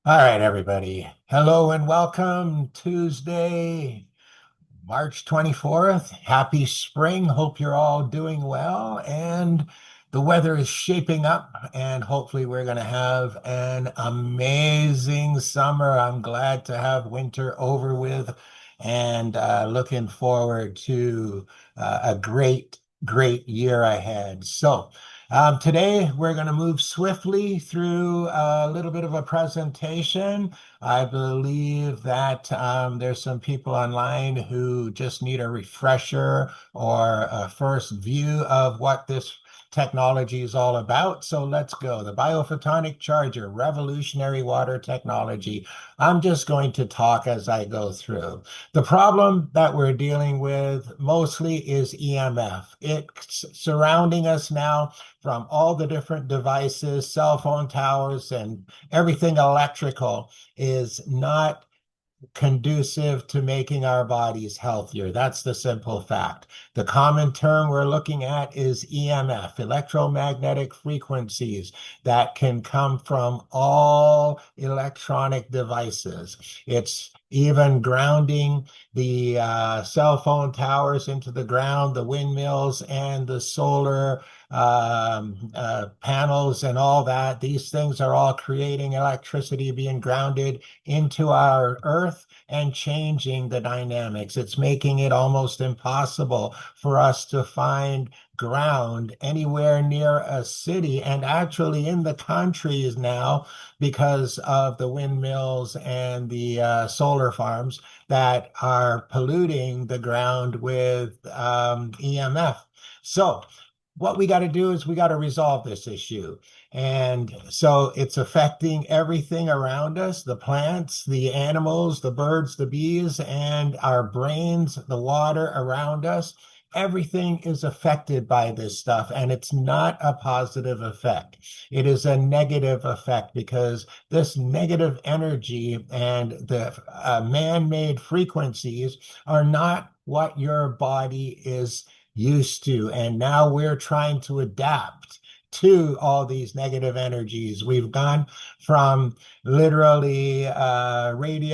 All right, everybody. Hello and welcome. Tuesday, March 24th. Happy spring. Hope you're all doing well. And the weather is shaping up, and hopefully, we're going to have an amazing summer. I'm glad to have winter over with and looking forward to a great year ahead. Today we're going to move swiftly through a little bit of a presentation. I believe that there's some people online who just need a refresher or a first view of what this technology is all about. So let's go. The Bio-Photonic charger, revolutionary water technology. I'm just going to talk as I go through. The problem that we're dealing with mostly is EMF. It's surrounding us now from all the different devices, cell phone towers, and everything electrical is not conducive to making our bodies healthier. That's the simple fact. The common term we're looking at is EMF, electromagnetic frequencies that can come from all electronic devices. It's even grounding the cell phone towers into the ground, the windmills, and the solar panels and all that. These things are all creating electricity being grounded into our earth and changing the dynamics. It's making it almost impossible for us to find ground anywhere near a city and actually in the countries now because of the windmills and the solar farms that are polluting the ground with EMF. So, what we got to do is we got to resolve this issue. And so it's affecting everything around us, the plants, the animals, the birds, the bees, and our brains, the water around us. Everything is affected by this stuff, and it's not a positive effect. It is a negative effect because this negative energy and the man-made frequencies are not what your body is used to. And now we're trying to adapt to all these negative energies. We've gone from literally radios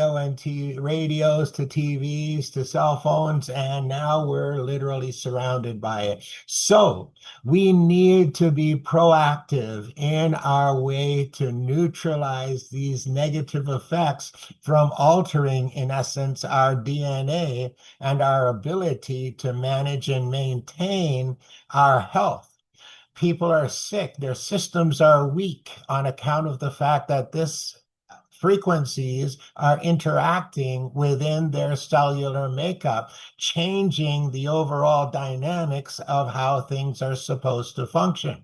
to TVs to cell phones, and now we're literally surrounded by it. So we need to be proactive in our way to neutralize these negative effects from altering, in essence, our DNA and our ability to manage and maintain our health. People are sick, their systems are weak on account of the fact that this frequencies are interacting within their cellular makeup, changing the overall dynamics of how things are supposed to function.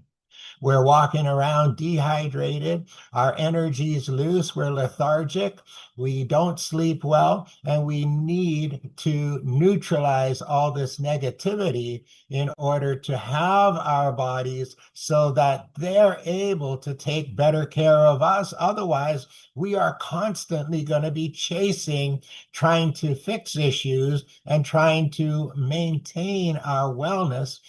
We're walking around dehydrated. Our energy's loose. We're lethargic. We don't sleep well. And we need to neutralize all this negativity in order to have our bodies so that they're able to take better care of us. Otherwise, we are constantly going to be chasing, trying to fix issues and trying to maintain our wellness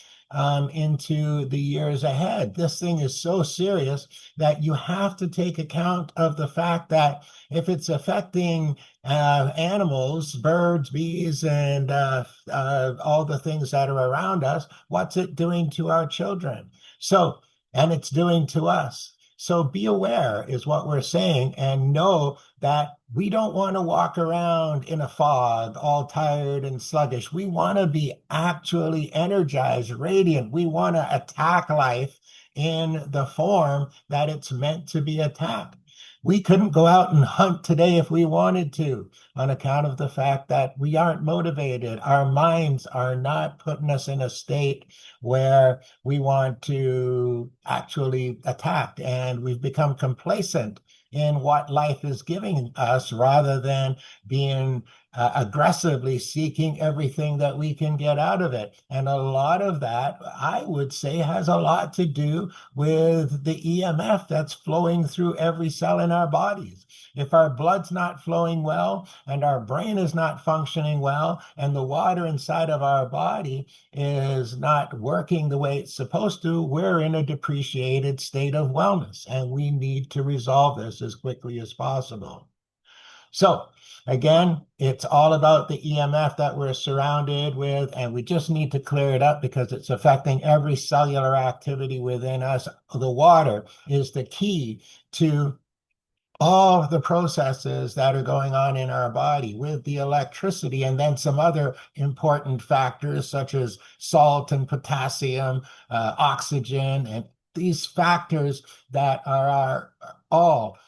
into the years ahead. This thing is so serious that you have to take account of the fact that if it's affecting animals, birds, bees, and all the things that are around us, what's it doing to our children? So, and it's doing to us. So be aware is what we're saying, and know that we don't want to walk around in a fog, all tired and sluggish. We want to be actually energized, radiant. We want to attack life in the form that it's meant to be attacked. We couldn't go out and hunt today if we wanted to, on account of the fact that we aren't motivated. Our minds are not putting us in a state where we want to actually attack, and we've become complacent in what life is giving us rather than being aggressively seeking everything that we can get out of it. And a lot of that, I would say, has a lot to do with the EMF that's flowing through every cell in our bodies. If our blood's not flowing well and our brain is not functioning well and the water inside of our body is not working the way it's supposed to, we're in a depreciated state of wellness, and we need to resolve this as quickly as possible. So again, it's all about the EMF that we're surrounded with, and we just need to clear it up because it's affecting every cellular activity within us. The water is the key to all the processes that are going on in our body with the electricity, and then some other important factors such as salt and potassium, oxygen, and these factors that are all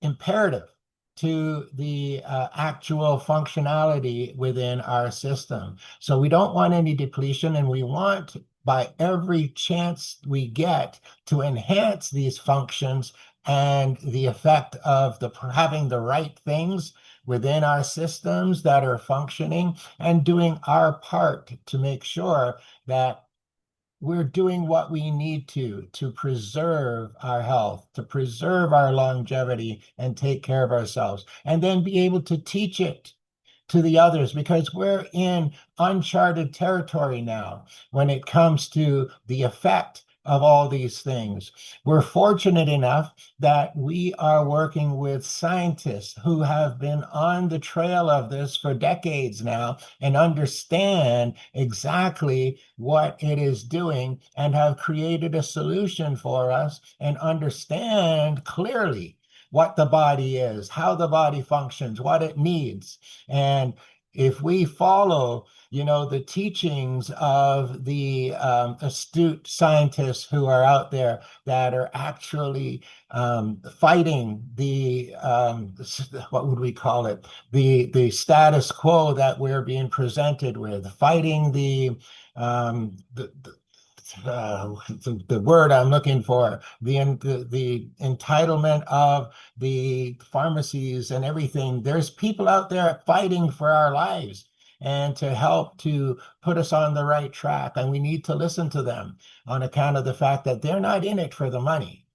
imperative to the actual functionality within our system. So we don't want any depletion, and we want, by every chance we get, to enhance these functions and the effect of having the right things within our systems that are functioning and doing our part to make sure that we're doing what we need to preserve our health, to preserve our longevity, and take care of ourselves, and then be able to teach it to the others, because we're in uncharted territory now when it comes to the effect of all these things. We're fortunate enough that we are working with scientists who have been on the trail of this for decades now and understand exactly what it is doing and have created a solution for us and understand clearly what the body is, how the body functions, what it needs. And if we follow, the teachings of the astute scientists who are out there that are actually fighting what would we call it? The status quo that we're being presented with, fighting the word I'm looking for, the entitlement of the pharmacies and everything. There's people out there fighting for our lives and to help to put us on the right track. And we need to listen to them on account of the fact that they're not in it for the money.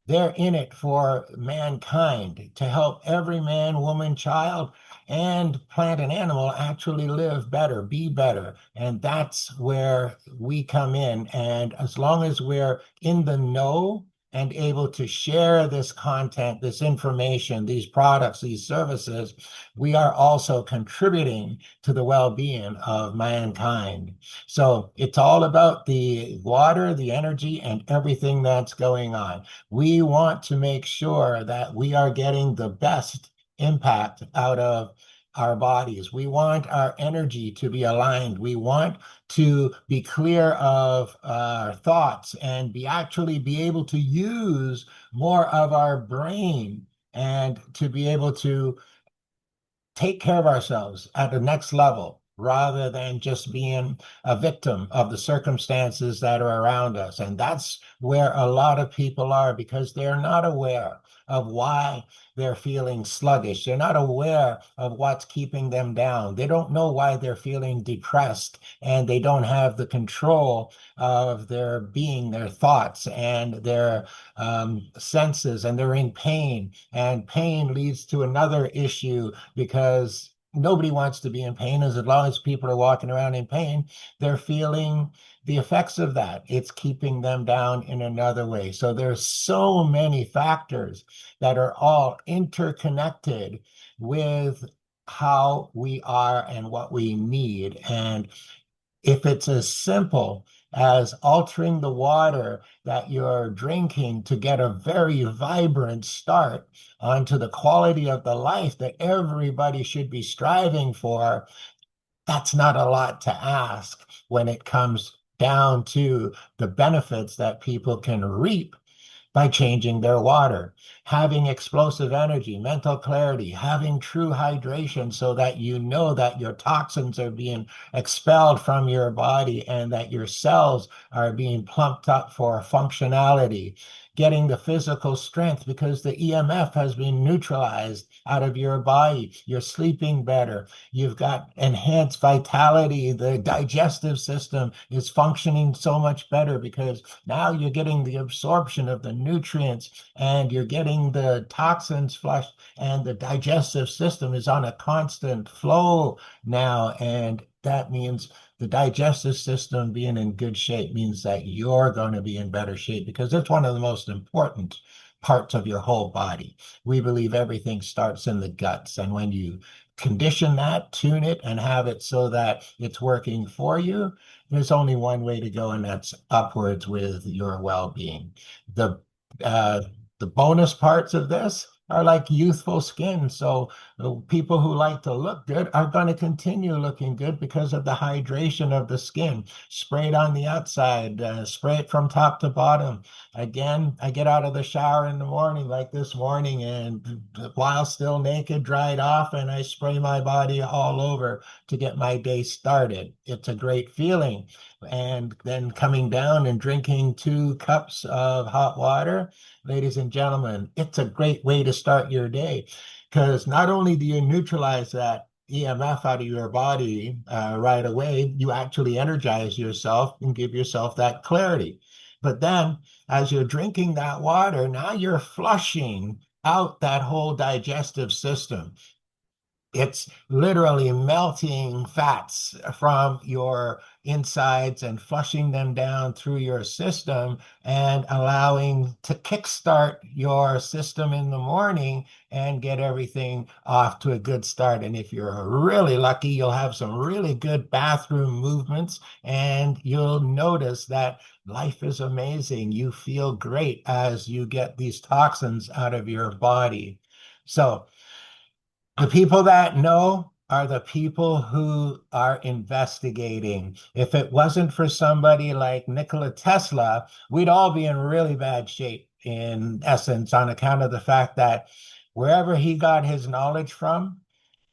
They're in it for mankind, to help every man, woman, child, and plant and animal actually live better, be better. And that's where we come in. And as long as we're in the know and able to share this content, this information, these products, these services, we are also contributing to the well-being of mankind. So it's all about the water, the energy, and everything that's going on. We want to make sure that we are getting the best impact out of our bodies. We want our energy to be aligned. We want to be clear of our thoughts and actually be able to use more of our brain and to be able to take care of ourselves at the next level rather than just being a victim of the circumstances that are around us. And that's where a lot of people are, because they're not aware of why they're feeling sluggish. They're not aware of what's keeping them down. They don't know why they're feeling depressed, and they don't have the control of their being, their thoughts, and their senses, and they're in pain. And pain leads to another issue, because nobody wants to be in pain. As long as people are walking around in pain, they're feeling the effects of that. It's keeping them down in another way. So there's so many factors that are all interconnected with how we are and what we need. And if it's as simple as altering the water that you're drinking to get a very vibrant start onto the quality of the life that everybody should be striving for, that's not a lot to ask when it comes down to the benefits that people can reap by changing their water, having explosive energy, mental clarity, having true hydration so that you know that your toxins are being expelled from your body and that your cells are being plumped up for functionality. getting the physical strength because the EMF has been neutralized out of your body. You're sleeping better. You've got enhanced vitality. The digestive system is functioning so much better because now you're getting the absorption of the nutrients and you're getting the toxins flushed, and the digestive system is on a constant flow now. And that means the digestive system being in good shape means that you're going to be in better shape because it's one of the most important parts of your whole body. We believe everything starts in the guts. And when you condition that, tune it, and have it so that it's working for you, there's only one way to go, and that's upwards with your well-being. The uh, the bonus parts of this are like youthful skin. So people who like to look good are going to continue looking good because of the hydration of the skin. Spray it on the outside, spray it from top to bottom. Again, I get out of the shower in the morning, like this morning, and while still naked, dried off, and I spray my body all over to get my day started. It's a great feeling. And then coming down and drinking 2 cups of hot water, ladies and gentlemen, it's a great way to start your day because not only do you neutralize that EMF out of your body right away, you actually energize yourself and give yourself that clarity. But then, as you're drinking that water, now you're flushing out that whole digestive system. It's literally melting fats from your insides and flushing them down through your system and allowing to kickstart your system in the morning and get everything off to a good start. And if you're really lucky, you'll have some really good bathroom movements and you'll notice that life is amazing. You feel great as you get these toxins out of your body. So, the people that know are the people who are investigating. If it wasn't for somebody like Nikola Tesla, we'd all be in really bad shape, in essence, on account of the fact that wherever he got his knowledge from,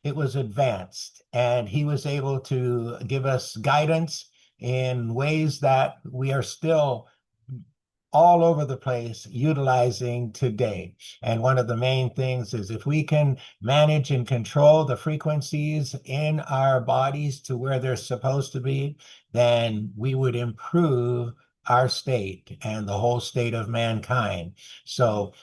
it was advanced, and he was able to give us guidance in ways that we are still all over the place utilizing today. And one of the main things is if we can manage and control the frequencies in our bodies to where they're supposed to be, then we would improve our state and the whole state of mankind. So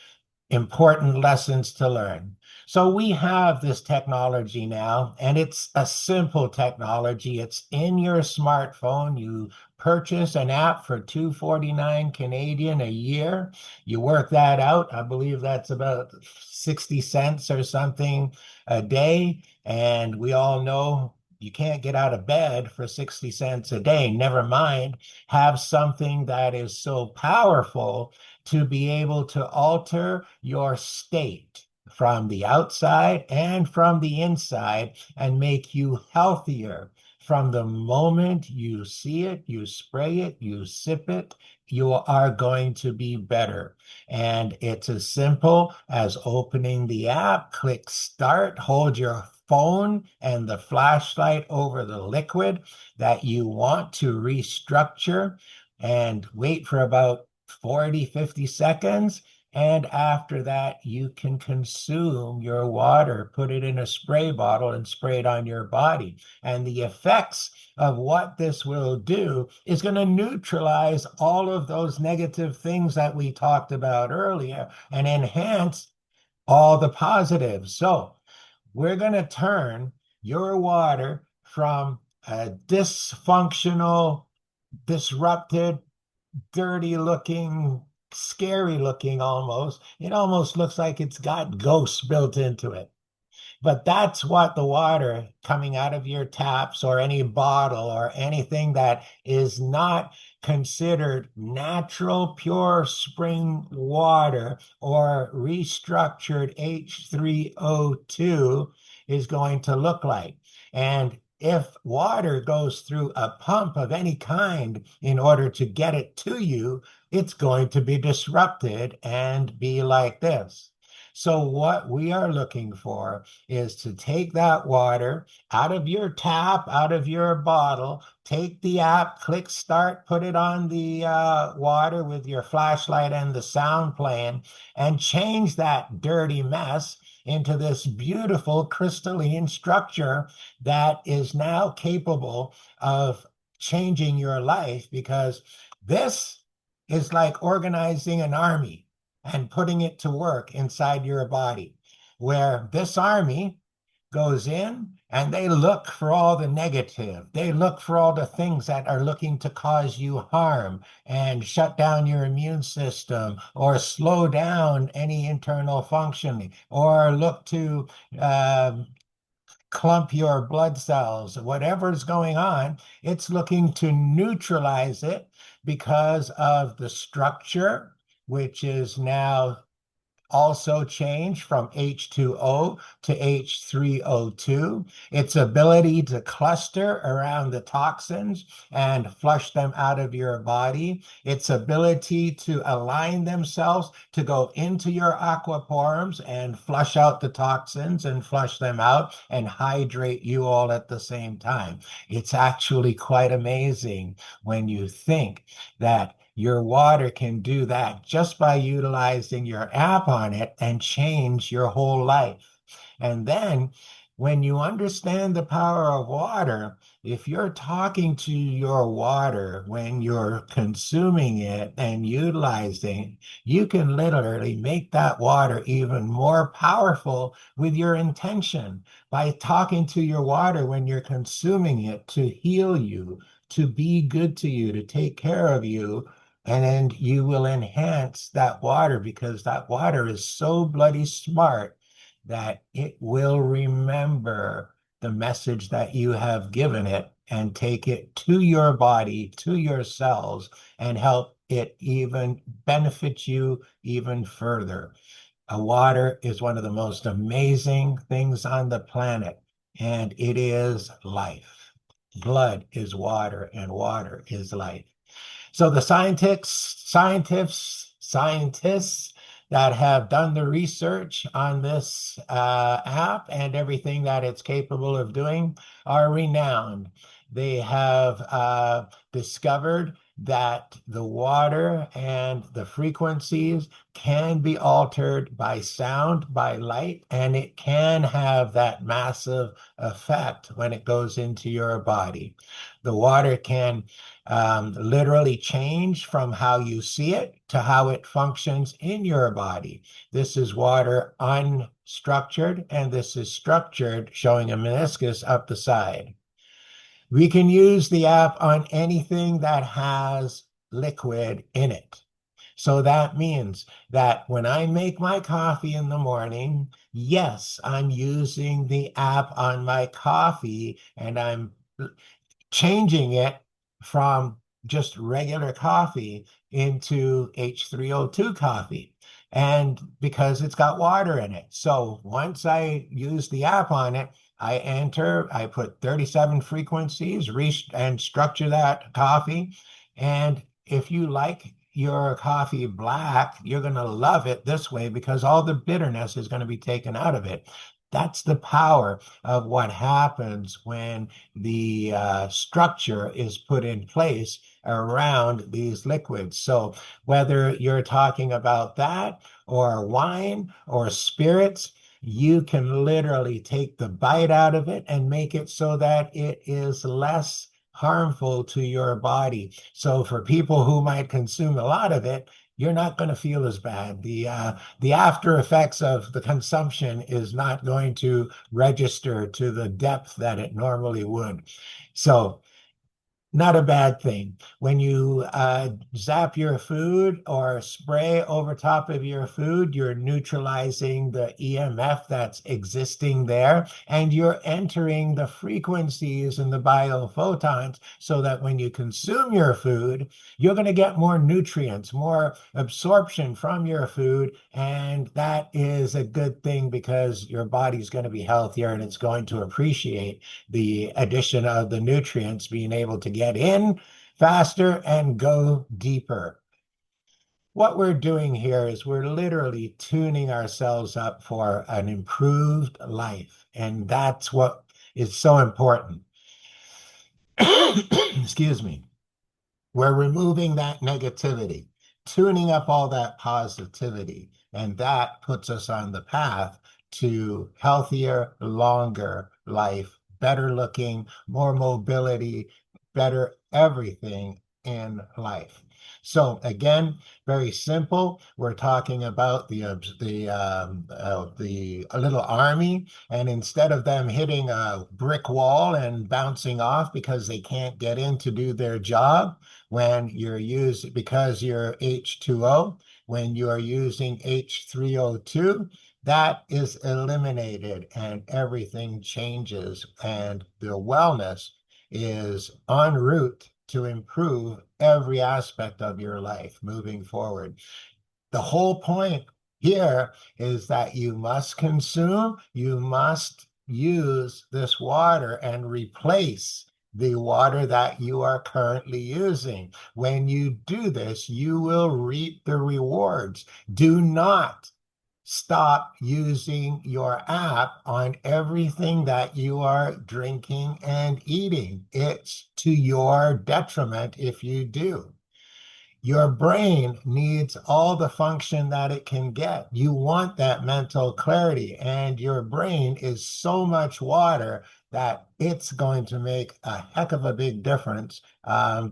important lessons to learn. So we have this technology now, and it's a simple technology. It's in your smartphone. You purchase an app for 249 Canadian a year. You work that out. I believe that's about 60 cents or something a day. And we all know you can't get out of bed for 60 cents a day. Never mind have something that is so powerful to be able to alter your state from the outside and from the inside and make you healthier. From the moment you see it, you spray it, you sip it, you are going to be better. And it's as simple as opening the app, click start, hold your phone and the flashlight over the liquid that you want to restructure and wait for about 40, 50 seconds. And after that, you can consume your water, put it in a spray bottle and spray it on your body. And the effects of what this will do is going to neutralize all of those negative things that we talked about earlier and enhance all the positives. So we're going to turn your water from a dysfunctional, disrupted, dirty looking, scary looking almost. It almost looks like it's got ghosts built into it. But that's what the water coming out of your taps or any bottle or anything that is not considered natural, pure spring water or restructured H3O2 is going to look like. And if water goes through a pump of any kind in order to get it to you, it's going to be disrupted and be like this. So what we are looking for is to take that water out of your tap, out of your bottle, take the app, click start, put it on the water with your flashlight and the sound playing, and change that dirty mess into this beautiful crystalline structure that is now capable of changing your life, because this is like organizing an army and putting it to work inside your body, where this army goes in and they look for all the negative. They look for all the things that are looking to cause you harm and shut down your immune system or slow down any internal functioning or look to clump your blood cells. Whatever's going on, it's looking to neutralize it because of the structure, which is now also changed from H2O to H3O2. Its ability to cluster around the toxins and flush them out of your body. Its ability to align themselves to go into your aquaporums and flush out the toxins and flush them out and hydrate you all at the same time. It's actually quite amazing when you think that your water can do that just by utilizing your app on it and change your whole life. And then when you understand the power of water, if you're talking to your water when you're consuming it and utilizing, you can literally make that water even more powerful with your intention by talking to your water when you're consuming it to heal you, to be good to you, to take care of you, and you will enhance that water because that water is so bloody smart that it will remember the message that you have given it and take it to your body, to your cells, and help it even benefit you even further. Water is one of the most amazing things on the planet, and it is life. Blood is water, and water is life. So the scientists that have done the research on this app and everything that it's capable of doing are renowned. They have discovered that the water and the frequencies can be altered by sound, by light, and it can have that massive effect when it goes into your body. The water can literally change from how you see it to how it functions in your body. This is water unstructured, and this is structured, showing a meniscus up the side. We can use the app on anything that has liquid in it. So that means that when I make my coffee in the morning, yes, I'm using the app on my coffee and I'm changing it from just regular coffee into H3O2 coffee. And because it's got water in it. So once I use the app on it, I put 37 frequencies, and structure that coffee. And if you like your coffee black, you're going to love it this way because all the bitterness is going to be taken out of it. That's the power of what happens when the structure is put in place around these liquids. So whether you're talking about that or wine or spirits, you can literally take the bite out of it and make it so that it is less harmful to your body. So for people who might consume a lot of it, you're not going to feel as bad. The after effects of the consumption is not going to register to the depth that it normally would. So not a bad thing. When you zap your food or spray over top of your food, you're neutralizing the EMF that's existing there, and you're entering the frequencies and the biophotons so that when you consume your food, you're going to get more nutrients, more absorption from your food, and that is a good thing because your body's going to be healthier and it's going to appreciate the addition of the nutrients being able to get in faster and go deeper. what we're doing here is we're literally tuning ourselves up for an improved life. And that's what is so important. Excuse me. We're removing that negativity, tuning up all that positivity, and that puts us on the path to healthier, longer life, better looking, more mobility, better everything in life. So again, very simple. We're talking about the little army, and instead of them hitting a brick wall and bouncing off because they can't get in to do their job, when you're using, because you're H2O, when you are using H3O2, that is eliminated and everything changes, and the wellness is en route to improve every aspect of your life moving forward. The whole point here is that you must use this water and replace the water that you are currently using. When you do this, you will reap the rewards. Do not stop using your app on everything that you are drinking and eating. It's to your detriment if you do. Your brain needs all the function that it can get. You want that mental clarity, and your brain is so much water that it's going to make a heck of a big difference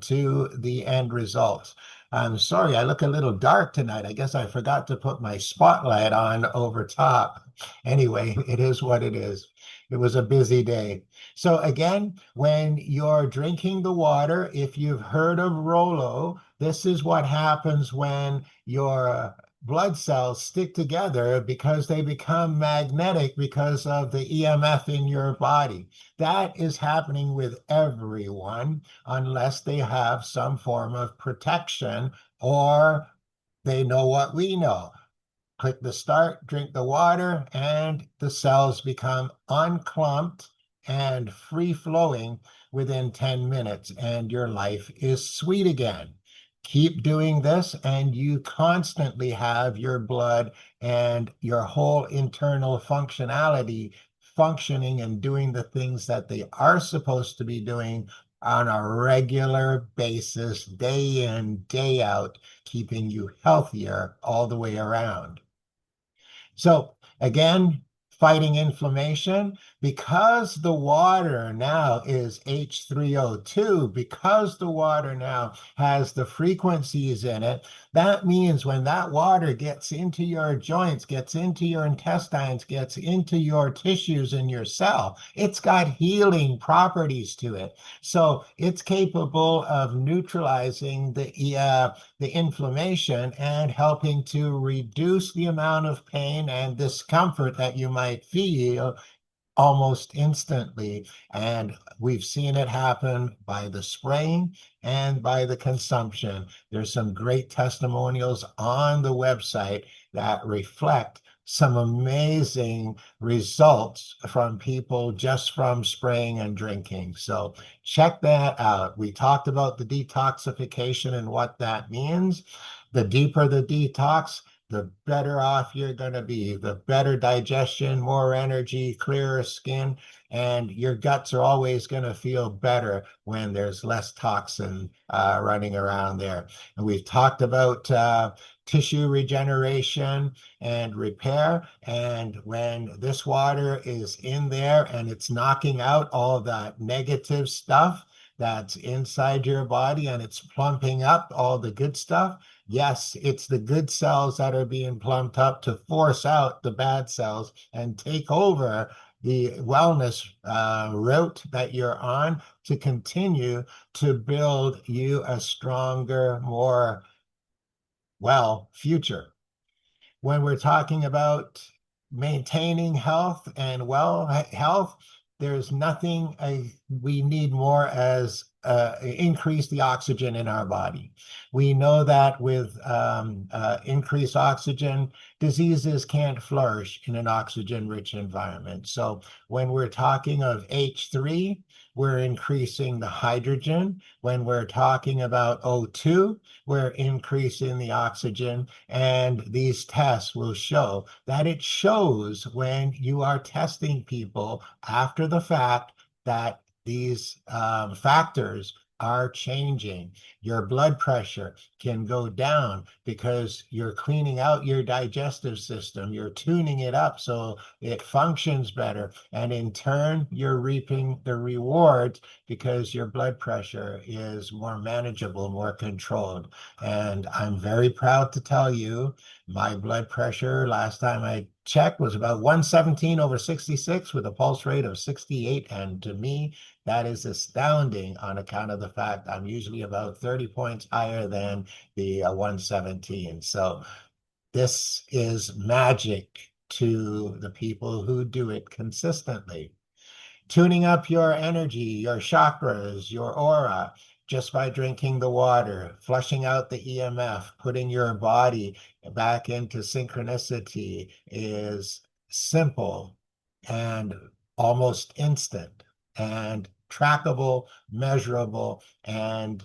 to the end results. I'm sorry, I look a little dark tonight. I guess I forgot to put my spotlight on over top. Anyway, it is what it is. It was a busy day. So again, when you're drinking the water, if you've heard of Rolo, this is what happens when your blood cells stick together because they become magnetic because of the EMF in your body. That is happening with everyone unless they have some form of protection or they know what we know. Click the start, drink the water, and the cells become unclumped and free flowing within 10 minutes, and your life is sweet again. Keep doing this, and you constantly have your blood and your whole internal functionality functioning and doing the things that they are supposed to be doing on a regular basis, day in, day out, keeping you healthier all the way around. So again, fighting inflammation, because the water now is H3O2, because the water now has the frequencies in it, that means when that water gets into your joints, gets into your intestines, gets into your tissues in your cell, it's got healing properties to it. So it's capable of neutralizing the inflammation and helping to reduce the amount of pain and discomfort that you might feel almost instantly. And we've seen it happen by the spraying and by the consumption. There's some great testimonials on the website that reflect some amazing results from people just from spraying and drinking. So check that out. We talked about the detoxification and what that means. The deeper the detox, the better off you're going to be, the better digestion, more energy, clearer skin, and your guts are always going to feel better when there's less toxin running around there. And we've talked about tissue regeneration and repair. And when this water is in there and it's knocking out all that negative stuff that's inside your body and it's plumping up all the good stuff, yes, it's the good cells that are being plumped up to force out the bad cells and take over the wellness route that you're on to continue to build you a stronger, more future. When we're talking about maintaining health and health, there's nothing we need more as increase the oxygen in our body. We know that with increased oxygen, diseases can't flourish in an oxygen-rich environment. So when we're talking of H3, we're increasing the hydrogen. When we're talking about O2, we're increasing the oxygen. And these tests will show that it shows when you are testing people after the fact that these factors are changing. Your blood pressure can go down because you're cleaning out your digestive system. You're tuning it up so it functions better. And in turn, you're reaping the rewards because your blood pressure is more manageable, more controlled. And I'm very proud to tell you my blood pressure last time I checked was about 117 over 66 with a pulse rate of 68. And to me, that is astounding on account of the fact I'm usually about 30 points higher than the 117. So this is magic to the people who do it consistently. Tuning up your energy, your chakras, your aura, just by drinking the water, flushing out the EMF, putting your body back into synchronicity is simple and almost instant and trackable, measurable, and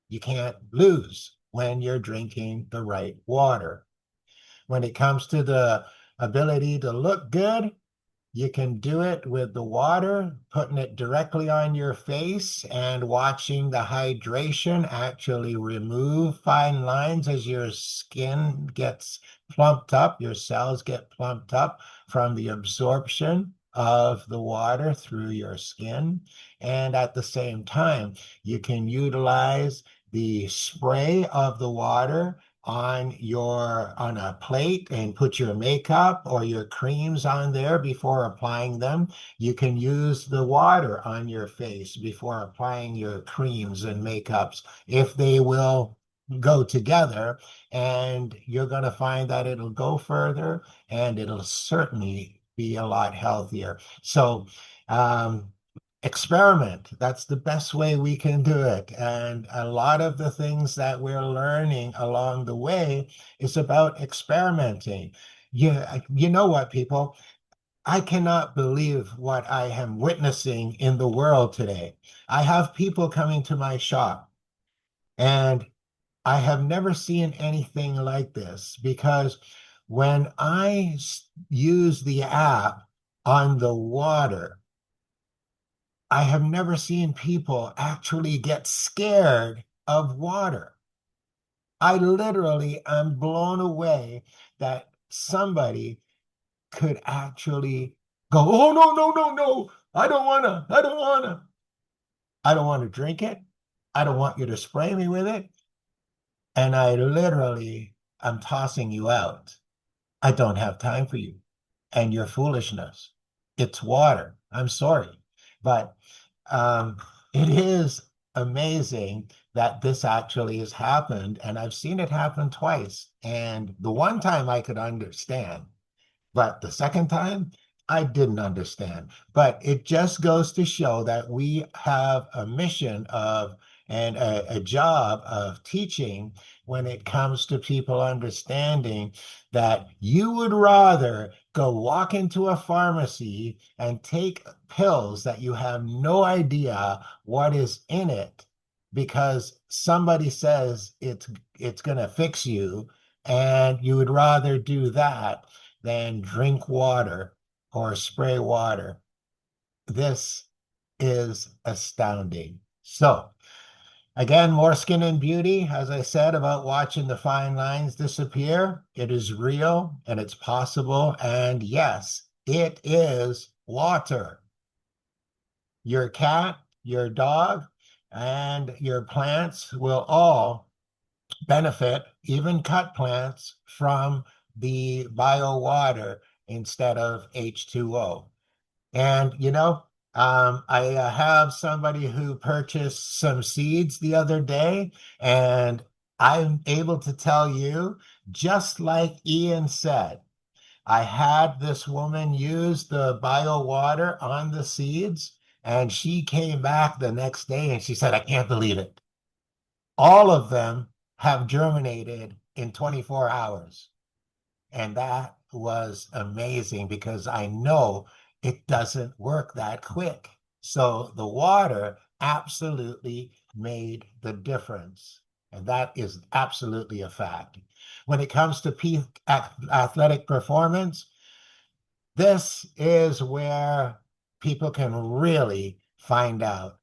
you can't lose when you're drinking the right water. When it comes to the ability to look good, you can do it with the water, putting it directly on your face and watching the hydration actually remove fine lines as your skin gets plumped up, your cells get plumped up from the absorption of the water through your skin. And at the same time, you can utilize the spray of the water on a plate and put your makeup or your creams on there before applying them. You can use the water on your face before applying your creams and makeups if they will go together, and you're going to find that it'll go further and it'll certainly be a lot healthier. So experiment. That's the best way we can do it. And a lot of the things that we're learning along the way is about experimenting. You know what, people? I cannot believe what I am witnessing in the world today. I have people coming to my shop, and I have never seen anything like this because when I use the app on the water, I have never seen people actually get scared of water. I literally am blown away that somebody could actually go, oh, no, no, no, no. I don't want to drink it. I don't want you to spray me with it. And I literally am tossing you out. I don't have time for you and your foolishness. It's water. I'm sorry. But um, it is amazing that this actually has happened. And I've seen it happen twice. And the one time I could understand, but the second time, I didn't understand. But it just goes to show that we have a mission of and a job of teaching when it comes to people understanding that you would rather go walk into a pharmacy and take pills that you have no idea what is in it because somebody says it's going to fix you, and you would rather do that than drink water or spray water. This is astounding. So, again, more skin and beauty, as I said, about watching the fine lines disappear. It is real and it's possible. And yes, it is water. Your cat, your dog, and your plants will all benefit, even cut plants, from the bio water instead of H2O. And, I have somebody who purchased some seeds the other day, and I'm able to tell you, just like Ian said, I had this woman use the bio water on the seeds, And she came back the next day and she said, I can't believe it. All of them have germinated in 24 hours. And that was amazing because I know it doesn't work that quick. So the water absolutely made the difference. And that is absolutely a fact. When it comes to peak athletic performance, this is where people can really find out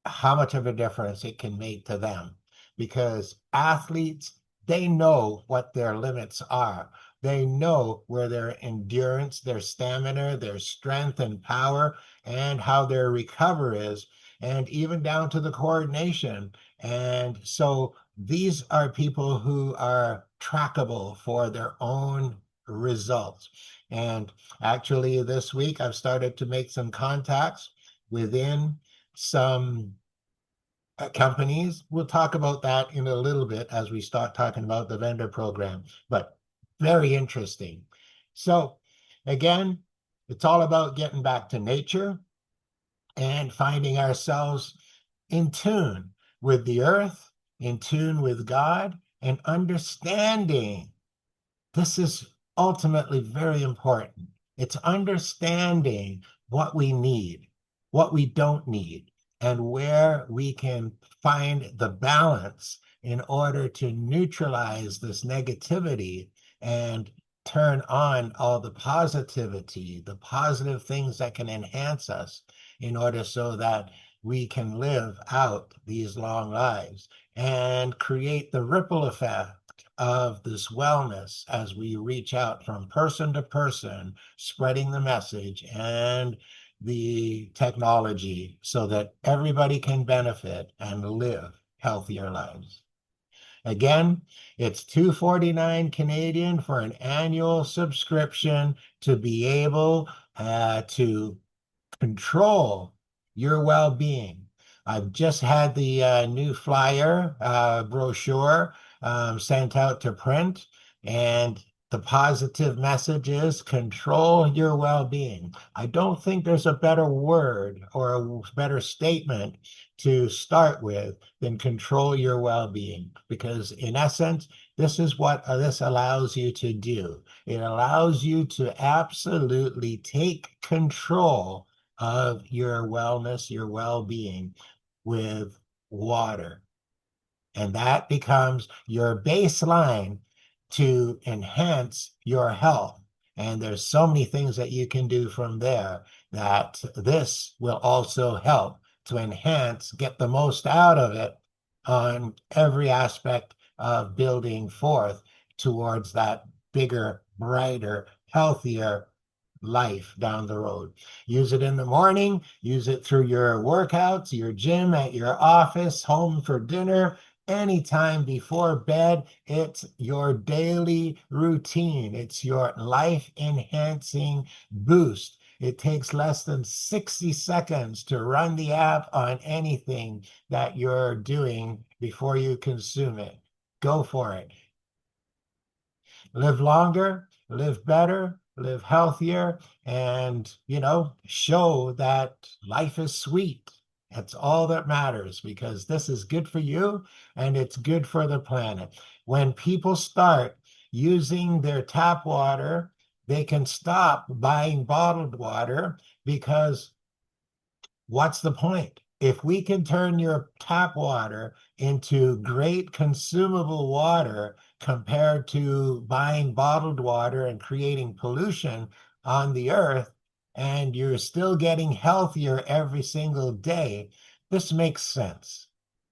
how much of a difference it can make to them because athletes, they know what their limits are. They know where their endurance, their stamina, their strength and power, and how their recovery is, and even down to the coordination. And so these are people who are trackable for their own results. And actually, this week I've started to make some contacts within some companies. We'll talk about that in a little bit as we start talking about the vendor program, but very interesting. So, again, it's all about getting back to nature and finding ourselves in tune with the earth, in tune with God, and understanding this is ultimately very important. It's understanding what we need, what we don't need, and where we can find the balance in order to neutralize this negativity and turn on all the positivity, the positive things that can enhance us in order so that we can live out these long lives and create the ripple effect of this wellness as we reach out from person to person, spreading the message and the technology so that everybody can benefit and live healthier lives. Again, it's $249 Canadian for an annual subscription to be able to control your well-being. I've just had the new flyer brochure sent out to print, and the positive message is control your well-being. I don't think there's a better word or a better statement to start with than control your well-being, because in essence, this is what this allows you to do. It allows you to absolutely take control of your wellness, your well-being with water. And that becomes your baseline to enhance your health. And there's so many things that you can do from there that this will also help to enhance, get the most out of it on every aspect of building forth towards that bigger, brighter, healthier life down the road. Use it in the morning, use it through your workouts, your gym, at your office, home for dinner, anytime before bed. It's your daily routine. It's your life enhancing boost. It takes less than 60 seconds to run the app on anything that you're doing before you consume it. Go for it. Live longer, live better, live healthier, and, show that life is sweet. That's all that matters because this is good for you and it's good for the planet. When people start using their tap water, they can stop buying bottled water because what's the point? If we can turn your tap water into great consumable water compared to buying bottled water and creating pollution on the earth, and you're still getting healthier every single day, this makes sense.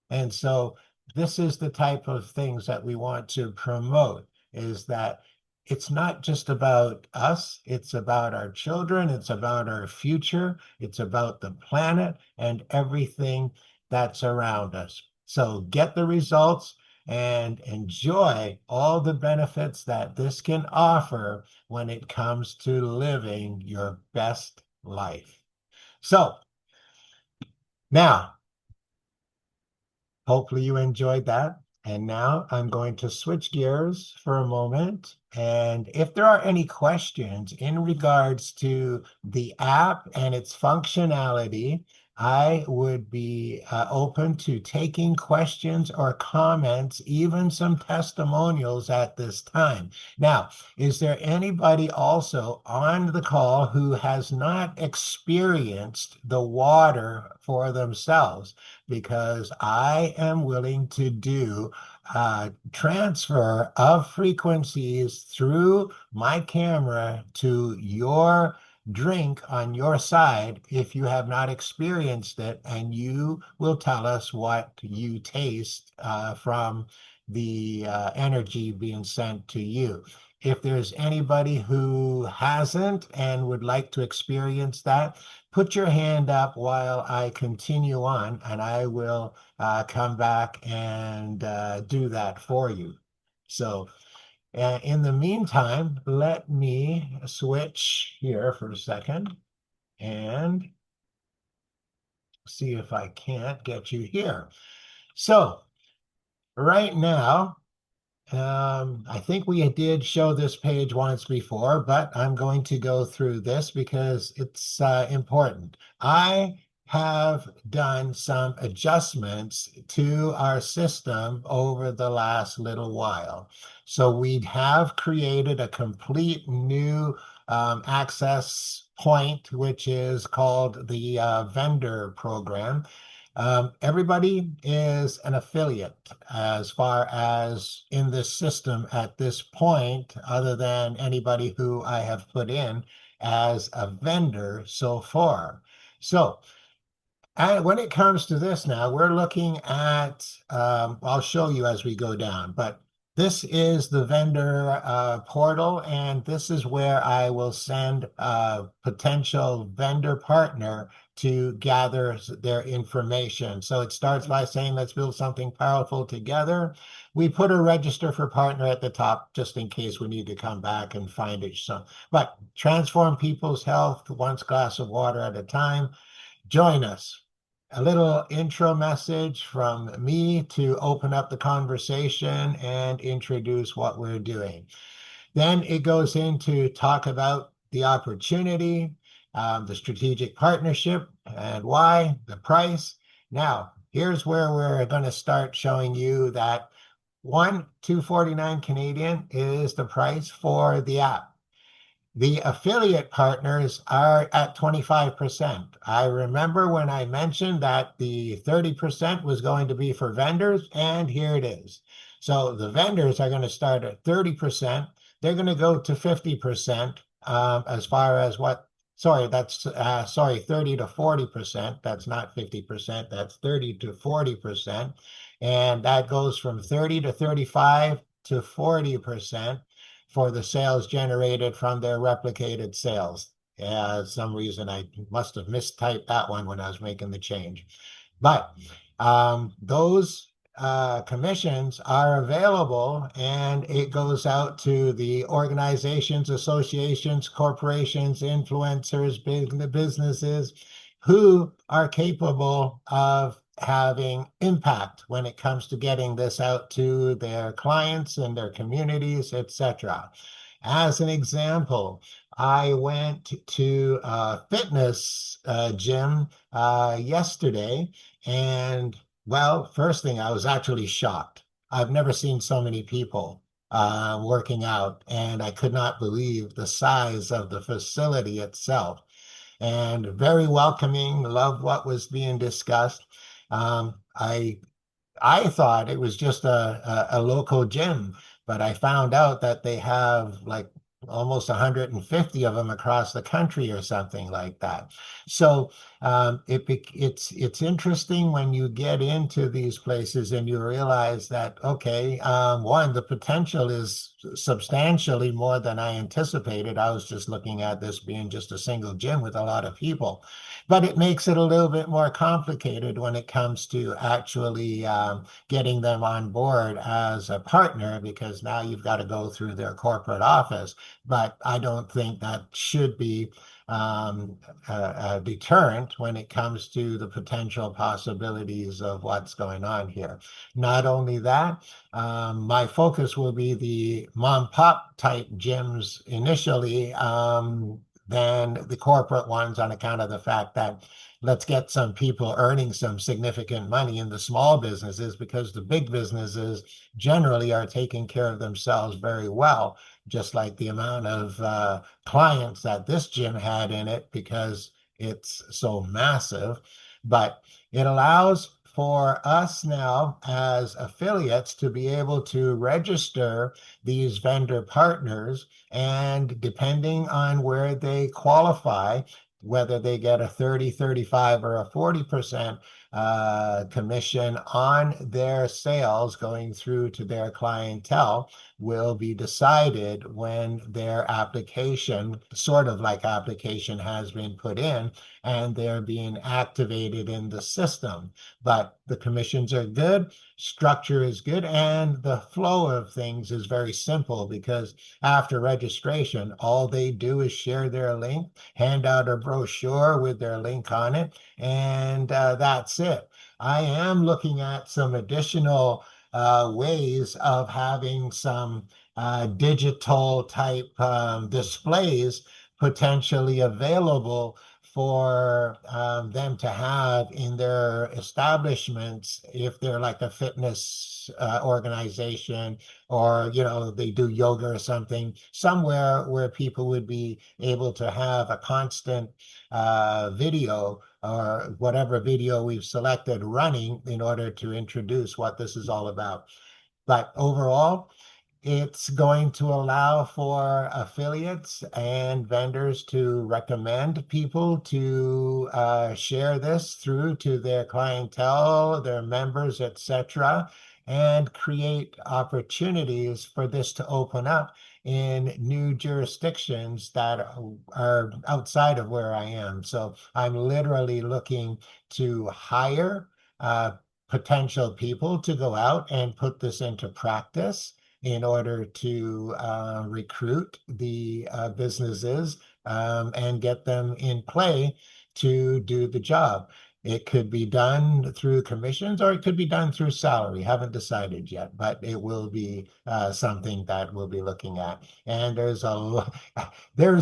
And so this is the type of things that we want to promote, is that it's not just about us, it's about our children, it's about our future, it's about the planet and everything that's around us. So get the results and enjoy all the benefits that this can offer when it comes to living your best life. So now, hopefully you enjoyed that. And now I'm going to switch gears for a moment. And if there are any questions in regards to the app and its functionality, I would be open to taking questions or comments, even some testimonials at this time. Now, is there anybody also on the call who has not experienced the water for themselves? Because I am willing to do transfer of frequencies through my camera to your drink on your side if you have not experienced it, and you will tell us what you taste from the energy being sent to you. If there's anybody who hasn't and would like to experience that, put your hand up while I continue on, and I will come back and do that for you. So, in the meantime, let me switch here for a second and see if I can't get you here. So, right now, I think we did show this page once before, but I'm going to go through this because it's important. I have done some adjustments to our system over the last little while. So we have created a complete new access point, which is called the vendor program. Everybody is an affiliate as far as in this system at this point, other than anybody who I have put in as a vendor so far. So, and when it comes to this now, we're looking at, I'll show you as we go down, but this is the vendor portal, and this is where I will send a potential vendor partner to gather their information. So it starts by saying, let's build something powerful together. We put a register for partner at the top just in case we need to come back and find it. So, but transform people's health one glass of water at a time. Join us. A little intro message from me to open up the conversation and introduce what we're doing. Then it goes into talk about the opportunity, the strategic partnership, and why, the price. Now, here's where we're going to start showing you that 249 Canadian is the price for the app. The affiliate partners are at 25%. I remember when I mentioned that the 30% was going to be for vendors, and here it is. So the vendors are going to start at 30%. They're going to go to 50% as far as what, sorry, that's, 30 to 40%. That's not 50%, that's 30 to 40%. And that goes from 30 to 35 to 40% for the sales generated from their replicated sales. Yeah, some reason I must have mistyped that one when I was making the change. But those commissions are available, and it goes out to the organizations, associations, corporations, influencers, big businesses who are capable of having impact when it comes to getting this out to their clients and their communities, etc. As an example, I went to a fitness gym yesterday, and well, first thing, I was actually shocked. I've never seen so many people working out, and I could not believe the size of the facility itself. And very welcoming, loved what was being discussed. Um, I I thought it was just a local gym, but I found out that they have like almost 150 of them across the country or something like that. So it's interesting when you get into these places and you realize that, okay, one, the potential is substantially more than I anticipated. I was just looking at this being just a single gym with a lot of people, but it makes it a little bit more complicated when it comes to actually getting them on board as a partner, because now you've got to go through their corporate office. But I don't think that should be a deterrent when it comes to the potential possibilities of what's going on here. Not only that, my focus will be the mom pop type gyms initially. than the corporate ones on account of the fact that let's get some people earning some significant money in the small businesses, because the big businesses generally are taking care of themselves very well, just like the amount of clients that this gym had in it because it's so massive. But it allows for us now as affiliates to be able to register these vendor partners, and depending on where they qualify, whether they get a 30, 35, or a 40% commission on their sales going through to their clientele, will be decided when their application, sort of like application, has been put in and they're being activated in the system. But the commissions are good, structure is good, and the flow of things is very simple, because after registration, all they do is share their link, hand out a brochure with their link on it, and that's it. I am looking at some additional ways of having some digital type displays potentially available for them to have in their establishments if they're like a fitness organization, or they do yoga or something, somewhere where people would be able to have a constant video, or whatever video we've selected, running in order to introduce what this is all about. But overall, it's going to allow for affiliates and vendors to recommend people to share this through to their clientele, their members, etc., and create opportunities for this to open up in new jurisdictions that are outside of where I am. So I'm literally looking to hire potential people to go out and put this into practice in order to recruit the businesses and get them in play to do the job. It could be done through commissions, or it could be done through salary. Haven't decided yet, but it will be something that we'll be looking at. And there's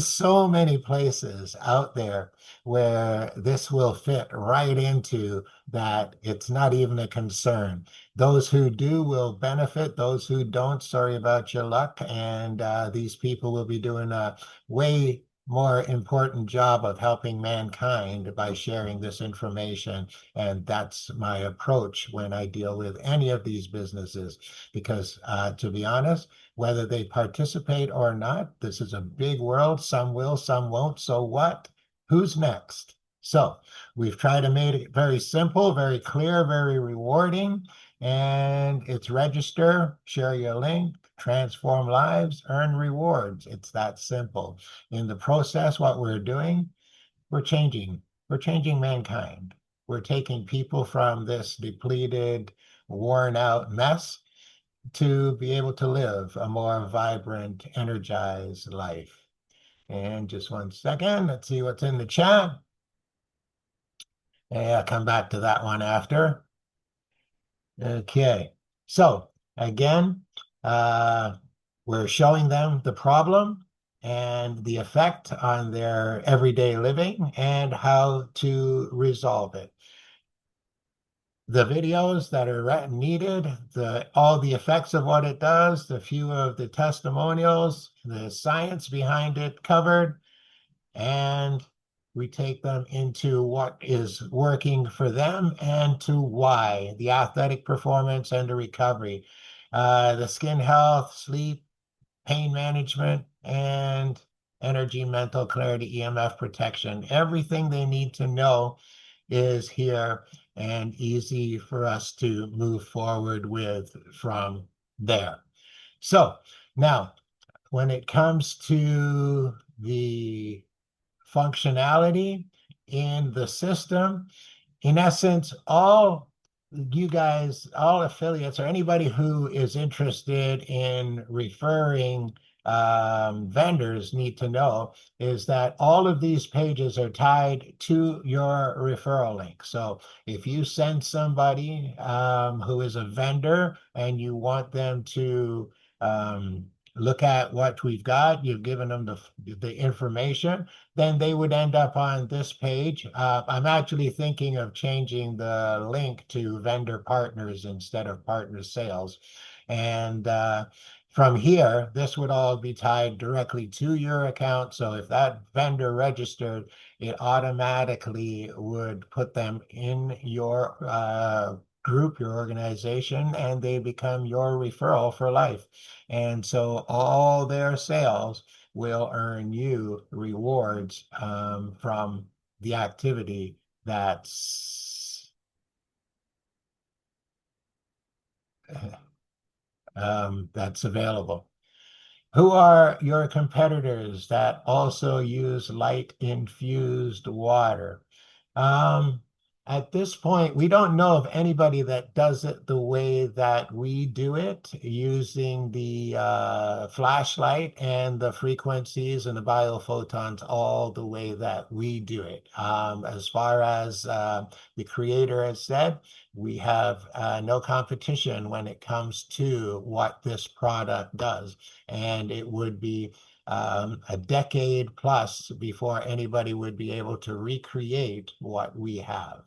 so many places out there where this will fit right into, that it's not even a concern. Those who do will benefit. Those who don't, sorry about your luck. And these people will be doing a way more important job of helping mankind by sharing this information. And that's my approach when I deal with any of these businesses, because to be honest, whether they participate or not, this is a big world. Some will, some won't. So what? Who's next? So we've tried to make it very simple, very clear, very rewarding. And it's register, share your link, transform lives, earn rewards. It's that simple. In the process, what we're doing, we're changing. We're changing mankind. We're taking people from this depleted, worn out mess to be able to live a more vibrant, energized life. And just one second, let's see what's in the chat. Yeah, I'll come back to that one after. Okay, so again, we're showing them the problem and the effect on their everyday living and how to resolve it. The videos that are needed, all the effects of what it does, the few of the testimonials, the science behind it covered, and we take them into what is working for them and to why, the athletic performance and the recovery, the skin health, sleep, pain management, and energy, mental clarity, EMF protection. Everything they need to know is here, and easy for us to move forward with from there. So now, when it comes to the functionality in the system, in essence, all you guys, all affiliates, or anybody who is interested in referring vendors need to know is that all of these pages are tied to your referral link. So if you send somebody who is a vendor and you want them to look at what we've got. You've given them the information. Then they would end up on this page. I'm actually thinking of changing the link to vendor partners instead of partner sales. And from here, this would all be tied directly to your account. So if that vendor registered, it automatically would put them in your group, your organization, and they become your referral for life. And so all their sales will earn you rewards from the activity that's available. Who are your competitors that also use light infused water? Um, at this point, we don't know of anybody that does it the way that we do it, using the flashlight and the frequencies and the biophotons all the way that we do it. As far as the creator has said, we have no competition when it comes to what this product does. And it would be a decade plus before anybody would be able to recreate what we have.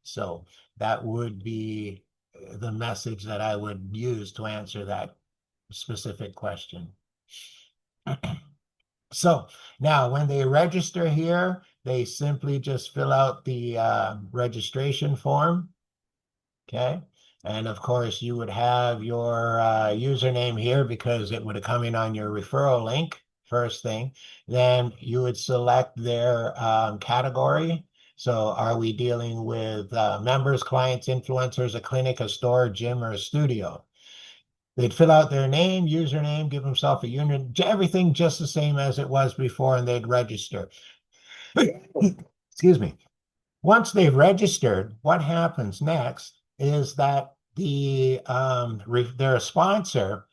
So that would be the message that I would use to answer that specific question. So now when they register here, they simply just fill out the registration form. Okay. And of course, you would have your username here because it would have come in on your referral link, first thing. Then you would select their category. So are we dealing with members, clients, influencers, a clinic, a store, gym, or a studio? They'd fill out their name, username, give themselves a unit, everything just the same as it was before, and they'd register. Excuse me. Once they've registered, what happens next is that their sponsor,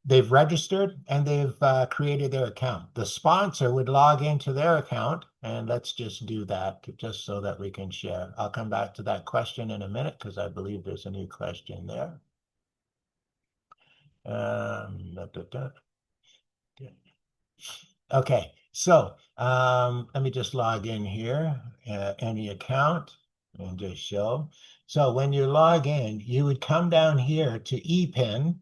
they've registered and they've created their account. The sponsor would log into their account, and let's just do that just so that we can share. I'll come back to that question in a minute because I believe there's a new question there. Da, da, da. Okay, so let me just log in here, any account, and just show. So when you log in, you would come down here to ePIN,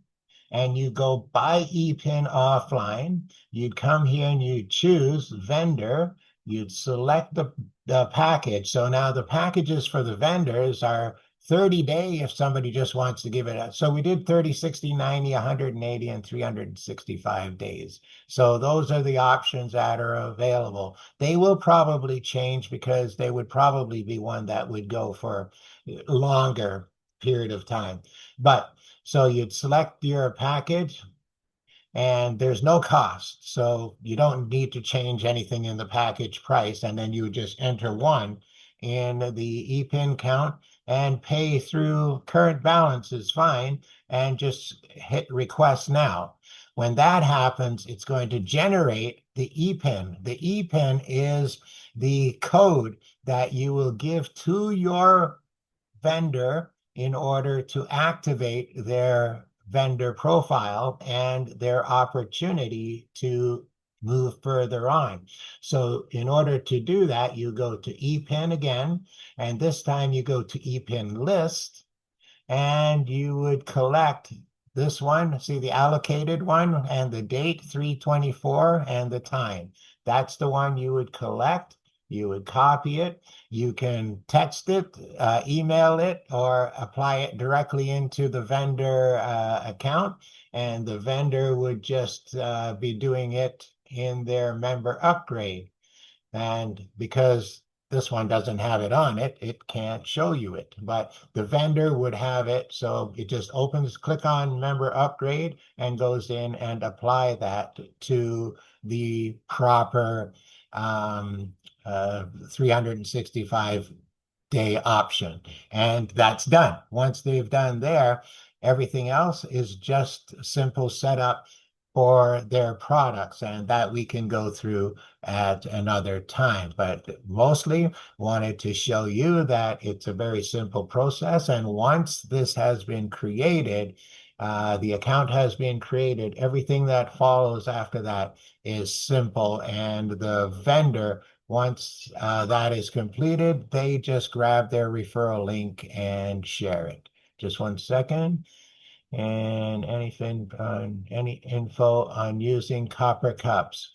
and you go buy ePIN offline. You'd come here and you choose vendor. You'd select the package. So now the packages for the vendors are 30-day if somebody just wants to give it out. So we did 30, 60, 90, 180, and 365 days. So those are the options that are available. They will probably change because they would probably be one that would go for a longer period of time. But so you'd select your package and there's no cost. So you don't need to change anything in the package price. And then you would just enter one in the ePIN count and pay through current balance is fine and just hit request now. When that happens, it's going to generate the ePIN. The ePIN is the code that you will give to your vendor in order to activate their vendor profile and their opportunity to move further on. So in order to do that, you go to ePIN again, and this time you go to ePIN list, and you would collect this one, see the allocated one and the date 3/24 and the time. That's the one you would collect. You would copy it. You can text it, email it, or apply it directly into the vendor account, and the vendor would just be doing it in their member upgrade. And because this one doesn't have it on it, it can't show you it. But the vendor would have it. So it just opens, click on member upgrade, and goes in and apply that to the proper 365-day option. And that's done. Once they've done there, everything else is just simple setup for their products, and that we can go through at another time. But mostly wanted to show you that it's a very simple process. And once this has been created, The account has been created. Everything that follows after that is simple. And the vendor, once that is completed, they just grab their referral link and share it. Just one second. And anything on any info on using copper cups.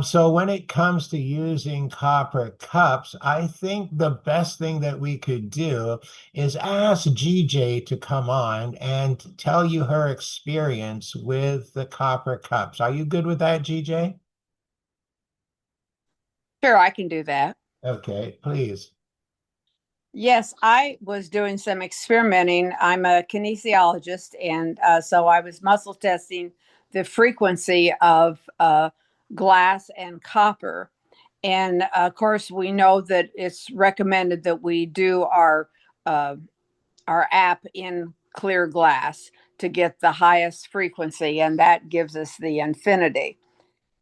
So when it comes to using copper cups, I think the best thing that we could do is ask GJ to come on and tell you her experience with the copper cups. Are you good with that, GJ? Sure, I can do that. Okay, please. Yes, I was doing some experimenting. I'm a kinesiologist, and so I was muscle testing the frequency of glass and copper. And of course, we know that it's recommended that we do uh, our app in clear glass to get the highest frequency, and that gives us the infinity.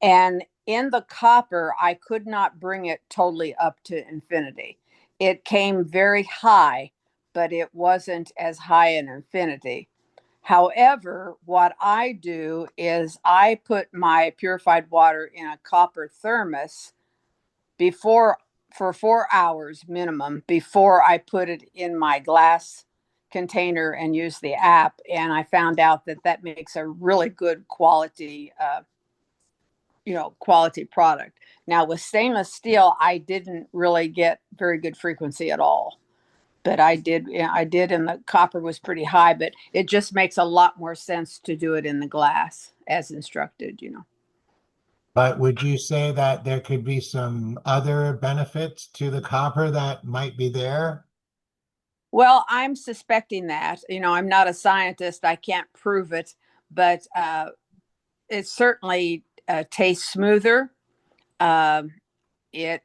And in the copper, I could not bring it totally up to infinity. It came very high, but it wasn't as high in infinity. However, what I do is I put my purified water in a copper thermos before for 4 hours minimum before I put it in my glass container and use the app. And I found out that that makes a really good quality product. Now with stainless steel, I didn't really get very good frequency at all. But I did, and the copper was pretty high. But it just makes a lot more sense to do it in the glass as instructed. But would you say that there could be some other benefits to the copper that might be there? Well, I'm suspecting that. I'm not a scientist. I can't prove it, but it certainly tastes smoother. Um, it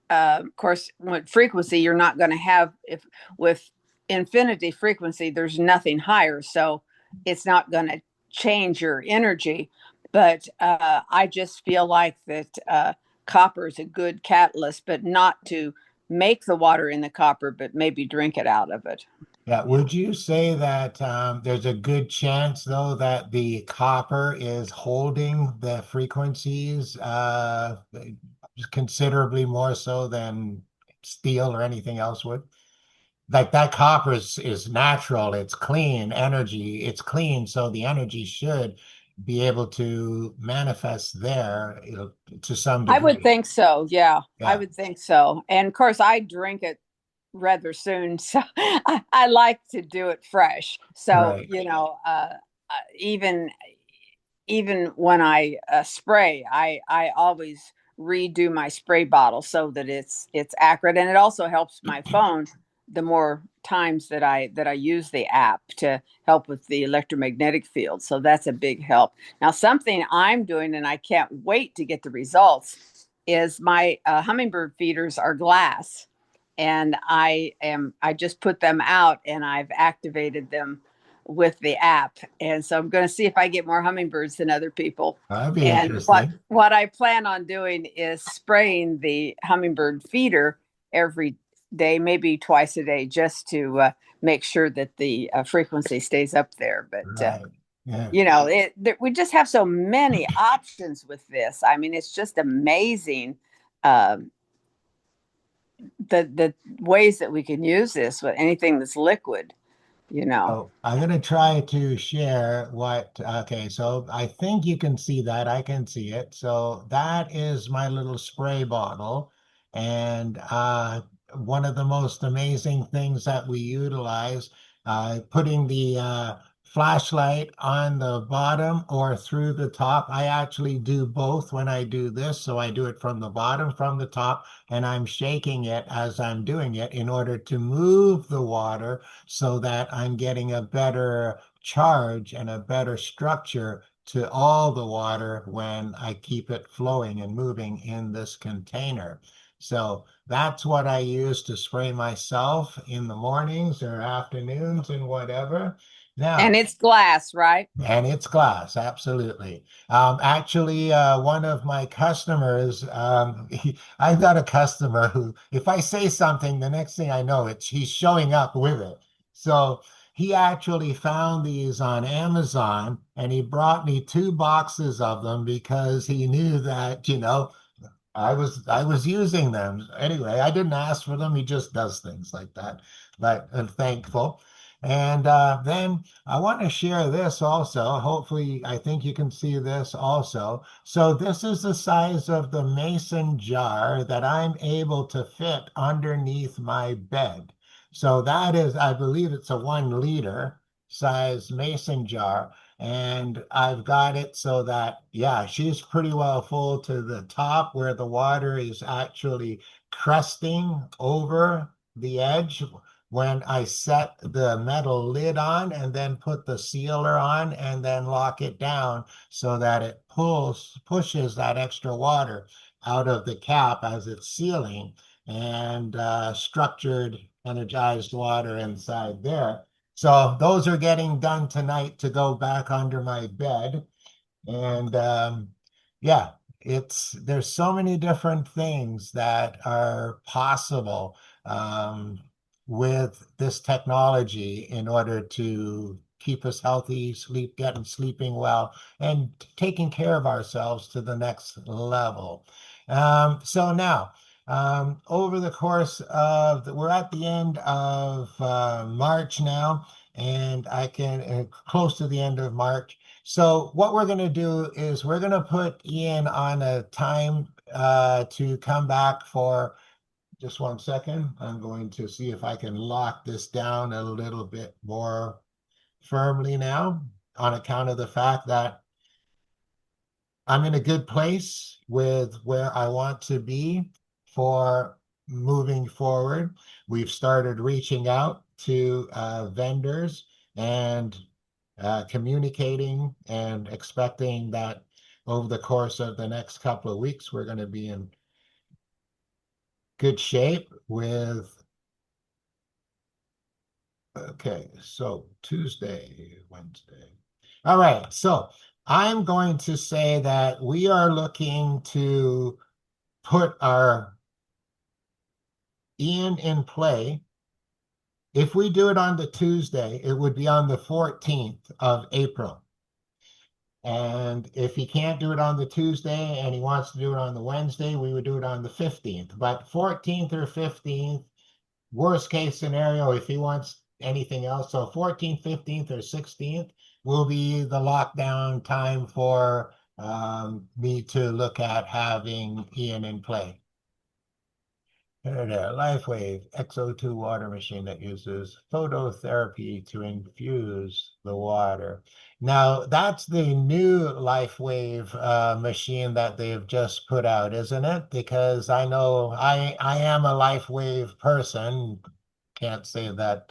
of course, with frequency, you're not going to have if with infinity frequency, there's nothing higher, so it's not going to change your energy. But I just feel like that copper is a good catalyst, but not to make the water in the copper, but maybe drink it out of it. Yeah, Yeah. would you say that there's a good chance, though, that the copper is holding the frequencies considerably more so than steel or anything else would? Like that copper is natural, it's clean energy, it's clean, so the energy should be able to manifest there, to some I would degree. think so. Yeah, I Yeah, would think so. And of course, I drink it rather soon, so I like to do it fresh. So right. even even when I spray, I always redo my spray bottle so that it's accurate, and it also helps my phone the more times that I use the app to help with the electromagnetic field. So that's a big help. Now, something I'm doing, and I can't wait to get the results, is my hummingbird feeders are glass, and I just put them out, and I've activated them with the app. And so I'm going to see if I get more hummingbirds than other people. That'd be And what interesting. what I plan on doing is spraying the hummingbird feeder every day, maybe twice a day, just to make sure that the frequency stays up there. But Right. Yeah. we just have so many options with this. I mean, it's just amazing uh, the ways that we can use this with anything that's liquid. You know. So I'm going to try to share okay, so I think you can see that. I can see it. So that is my little spray bottle. And one of the most amazing things that we utilize, putting the flashlight on the bottom or through the top. I actually do both when I do this. So I do it from the bottom, from the top, and I'm shaking it as I'm doing it in order to move the water so that I'm getting a better charge and a better structure to all the water when I keep it flowing and moving in this container. So that's what I use to spray myself in the mornings or afternoons and whatever. And Now, it's glass, right? and it's glass, absolutely. Actually, one of my customers, I've got a customer who, if I say something, the next thing I know, he's showing up with it. So he actually found these on Amazon and he brought me 2 boxes of them because he knew that, I was using them. Anyway, I didn't ask for them. He just does things like that. But I'm thankful. And then I want to share this also. Hopefully, I think you can see this also. So this is the size of the mason jar that I'm able to fit underneath my bed. So that is, I believe it's a 1 liter size mason jar. And I've got it so that, yeah, she's pretty well full to the top where the water is actually crusting over the edge when I set the metal lid on and then put the sealer on and then lock it down so that it pushes that extra water out of the cap as it's sealing and structured energized water inside there. So those are getting done tonight to go back under my bed. And yeah, there's so many different things that are possible um, with this technology in order to keep us healthy, getting sleeping well, and taking care of ourselves to the next level. So now, over the course of we're at the end of March now, and I can close to the end of March. So what we're going to do is we're going to put Ian on a time to come back for just 1 second. I'm going to see if I can lock this down a little bit more firmly now on account of the fact that I'm in a good place with where I want to be for moving forward. We've started reaching out to vendors and communicating and expecting that over the course of the next couple of weeks, we're going to be in good shape with, okay, so Tuesday, Wednesday. All right, so I'm going to say that we are looking to put our Ian in play. If we do it on the Tuesday, it would be on the 14th of April. And if he can't do it on the Tuesday and he wants to do it on the Wednesday, we would do it on the 15th. But 14th or 15th, worst case scenario, if he wants anything else. So 14th, 15th, or 16th will be the lockdown time for me to look at having Ian in play. There, LifeWave XO2 water machine that uses phototherapy to infuse the water. Now, that's the new LifeWave machine that they've just put out, isn't it? Because I know I am a LifeWave person. Can't say that.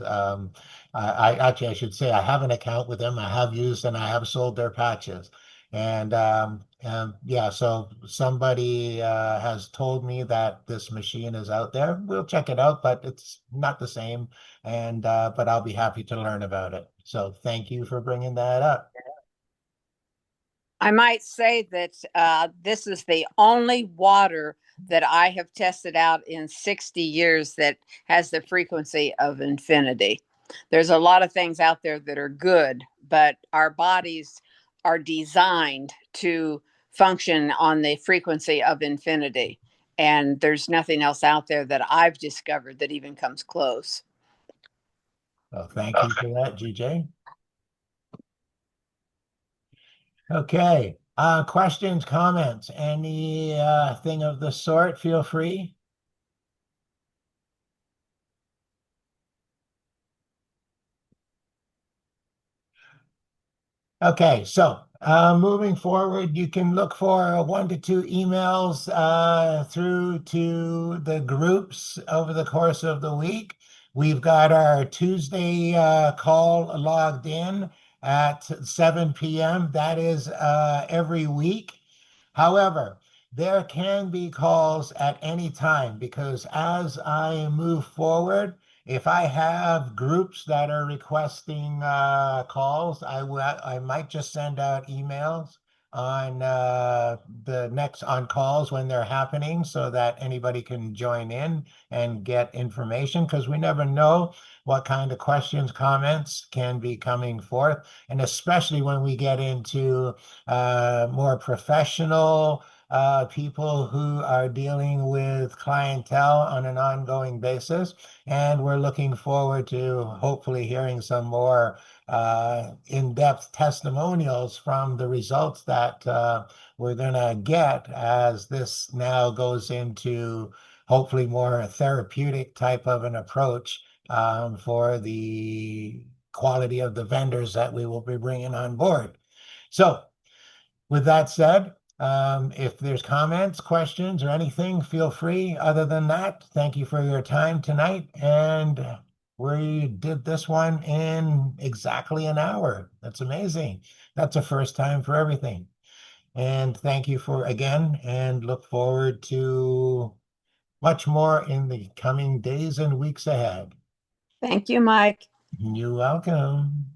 I should say I have an account with them. I have used and I have sold their patches. And yeah, so somebody has told me that this machine is out there. We'll check it out, but it's not the same. And but I'll be happy to learn about it. So thank you for bringing that up. I might say that this is the only water that I have tested out in 60 years that has the frequency of infinity. There's a lot of things out there that are good, but our bodies are designed to function on the frequency of infinity. And there's nothing else out there that I've discovered that even comes close. So thank you for that, GJ. Okay. Questions, comments, any thing of the sort, feel free. Okay, so moving forward, you can look for 1 to 2 emails through to the groups over the course of the week. We've got our Tuesday call logged in at 7 p.m. That is every week. However, there can be calls at any time because as I move forward, if I have groups that are requesting calls, I might just send out emails on the next on calls when they're happening so that anybody can join in and get information because we never know what kind of questions, comments can be coming forth. And especially when we get into more professional people who are dealing with clientele on an ongoing basis. And we're looking forward to hopefully hearing some more in-depth testimonials from the results that we're going to get as this now goes into hopefully more therapeutic type of an approach for the quality of the vendors that we will be bringing on board. So with that said, if there's comments, questions, or anything, feel free. Other than that, thank you for your time tonight. And we did this one in exactly an hour. That's amazing. That's a first time for everything. And thank you for again, and look forward to much more in the coming days and weeks ahead. Thank you, Mike. You're welcome.